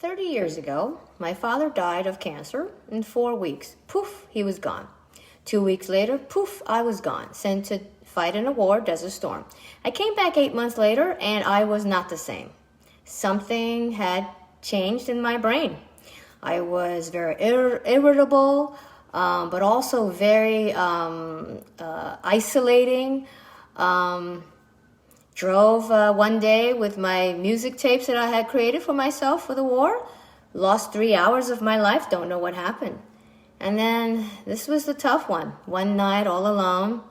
30 years ago, my father died of cancer in 4 weeks. Poof, he was gone. 2 weeks later, poof, I was gone, sent to fight in a war, Desert Storm. I came back 8 months later, and I was not the same. Something had changed in my brain. I was very irritable, but also very isolating. Drove one day with my music tapes that I had created for myself for the war. Lost 3 hours of my life, don't know what happened. And then this was the tough one. One night all alone,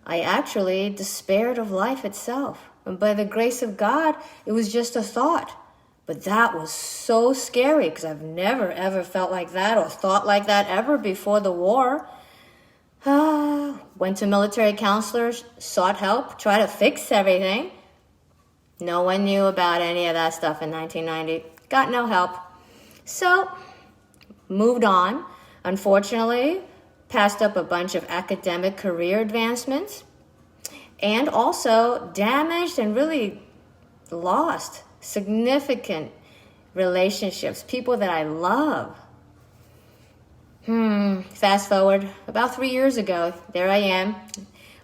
I actually despaired of life itself. And by the grace of God, it was just a thought. But that was so scary because I've never ever felt like that or thought like that ever before the war. Went to military counselors, sought help, tried to fix everything. No one knew about any of that stuff in 1990. Got no help. So, moved on. Unfortunately, passed up a bunch of academic career advancements. And also damaged and really lost significant relationships, people that I love. Fast forward, about 3 years ago, there I am,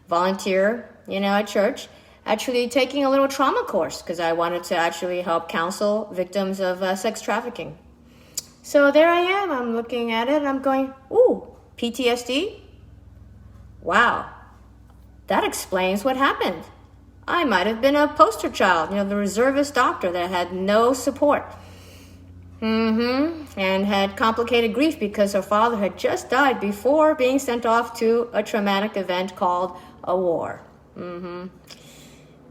volunteer, at church, actually taking a little trauma course because I wanted to actually help counsel victims of sex trafficking. So there I am, I'm looking at it, and I'm going, ooh, PTSD? Wow, that explains what happened. I might have been a poster child, the reservist doctor that had no support. And had complicated grief because her father had just died before being sent off to a traumatic event called a war.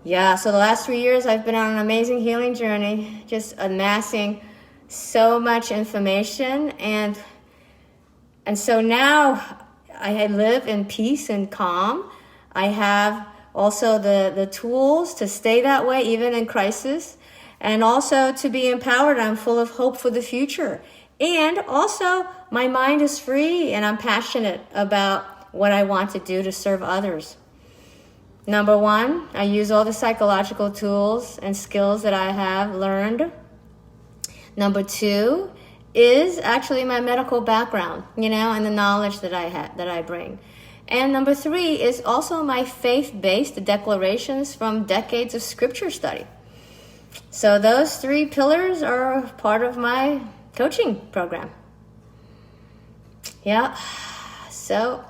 Yeah, so the last 3 years I've been on an amazing healing journey, just amassing so much information. And so now I live in peace and calm. I have also the tools to stay that way even in crisis. And also to be empowered, I'm full of hope for the future. And also, my mind is free and I'm passionate about what I want to do to serve others. Number one, I use all the psychological tools and skills that I have learned. Number two is actually my medical background, and the knowledge that I bring. And number three is also my faith-based declarations from decades of scripture study. So those 3 pillars are part of my coaching program. Yeah, so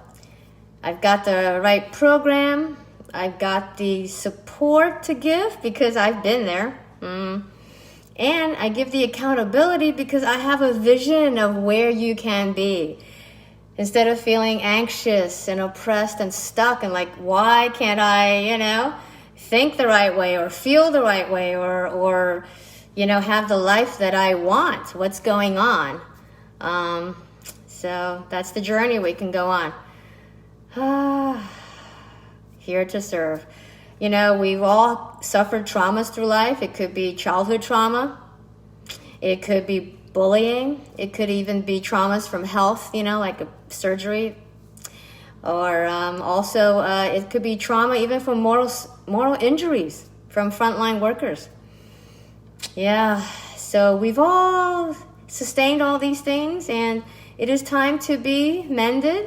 I've got the right program. I've got the support to give because I've been there. And I give the accountability because I have a vision of where you can be. Instead of feeling anxious and oppressed and stuck and like, why can't I, think the right way or feel the right way or have the life that I want. What's going on? So that's the journey we can go on. Here to serve. We've all suffered traumas through life. It could be childhood trauma. It could be bullying. It could even be traumas from health, like a surgery. Or also it could be trauma even from mortal injuries from frontline workers. Yeah, so we've all sustained all these things, and it is time to be mended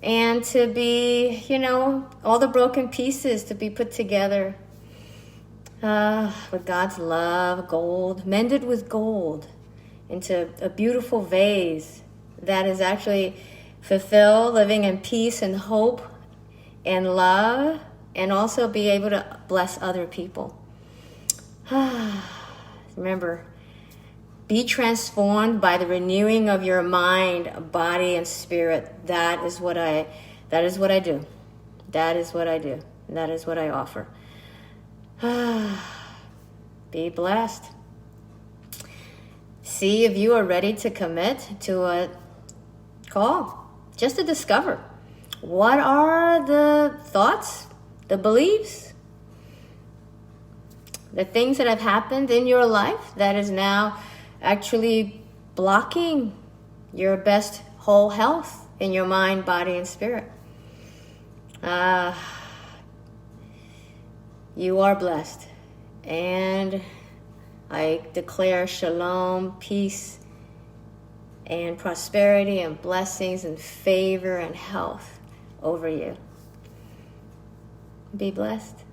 and to be, all the broken pieces to be put together with God's love, gold, mended with gold into a beautiful vase that is actually fulfill, living in peace and hope and love, and also be able to bless other people. Remember, be transformed by the renewing of your mind, body, and spirit. That is what I do. That is what I do. That is what I offer. Be blessed. See if you are ready to commit to a call. Just to discover what are the thoughts, the beliefs, the things that have happened in your life that is now actually blocking your best whole health in your mind, body, and spirit. You are blessed. And I declare shalom, peace, and prosperity, and blessings, and favor, and health over you. Be blessed.